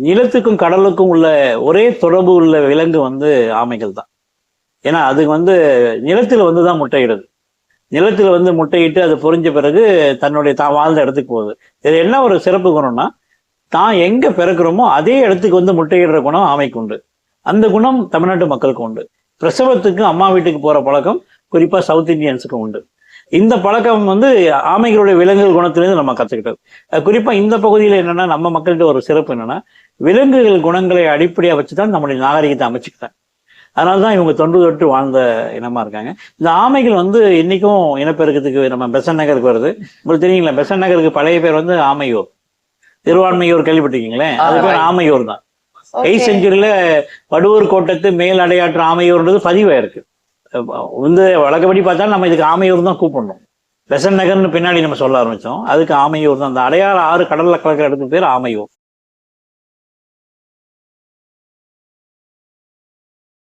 நிலத்துக்கும் கடலுக்கும் உள்ள ஒரே தொடர்பு உள்ள விலங்கு வந்து ஆமைகள் தான். ஏன்னா அது வந்து நிலத்தில் வந்து தான் முட்டையிடுது. நிலத்தில் வந்து முட்டையிட்டு அது பொரிஞ்ச பிறகு தன்னுடைய தான் வாழ்ந்த இடத்துக்கு போகுது. இது என்ன ஒரு சிறப்பு குணம்னா, தான் எங்க பிறக்கிறோமோ அதே இடத்துக்கு வந்து முட்டையிடுற குணம் ஆமைக்கு உண்டு. அந்த குணம் தமிழ்நாட்டு மக்களுக்கு உண்டு. பிரசவத்துக்கு அம்மா வீட்டுக்கு போற பழக்கம் குறிப்பா சவுத் இந்தியன்ஸுக்கு உண்டு. இந்த பழக்கம் வந்து ஆமைகளுடைய விலங்குகள் குணத்திலிருந்து நம்ம கத்துக்கிட்டது. குறிப்பா இந்த பகுதியில் என்னன்னா, நம்ம மக்கள்கிட்ட ஒரு சிறப்பு என்னன்னா, விலங்குகள் குணங்களை அடிப்படையா வச்சுதான் நம்முடைய நாகரிகத்தை அமைச்சுக்கிட்டாங்க. அதனாலதான் இவங்க தொன்று தொட்டு வாழ்ந்த இனமா இருக்காங்க. இந்த ஆமைகள் வந்து இன்னைக்கும் இனப்பெருக்கத்துக்கு நம்ம பெசன் நகருக்கு வருது. உங்களுக்கு தெரியுங்களா, பெசன் நகருக்கு பழைய பேர் வந்து ஆமையூர். திருவான்மையூர் கேள்விப்பட்டிருக்கீங்களே, அது பேர் ஆமையூர் தான். செஞ்சுரியில வடுவூர் கோட்டத்து மேல் அடையாற்று ஆமையூர்ன்றது பதிவாயிருக்கு. வந்து வழக்கப்படி பார்த்தா நம்ம இதுக்கு ஆமையூர் தான் கூப்பிடணும். பெசன் நகர்னு பின்னாடி நம்ம சொல்ல ஆரம்பிச்சோம். அதுக்கு ஆமையூர் தான். அந்த அடையாறு ஆறு கடல்ல கலக்கிற இடத்துக்கு பேர் ஆமையூர்.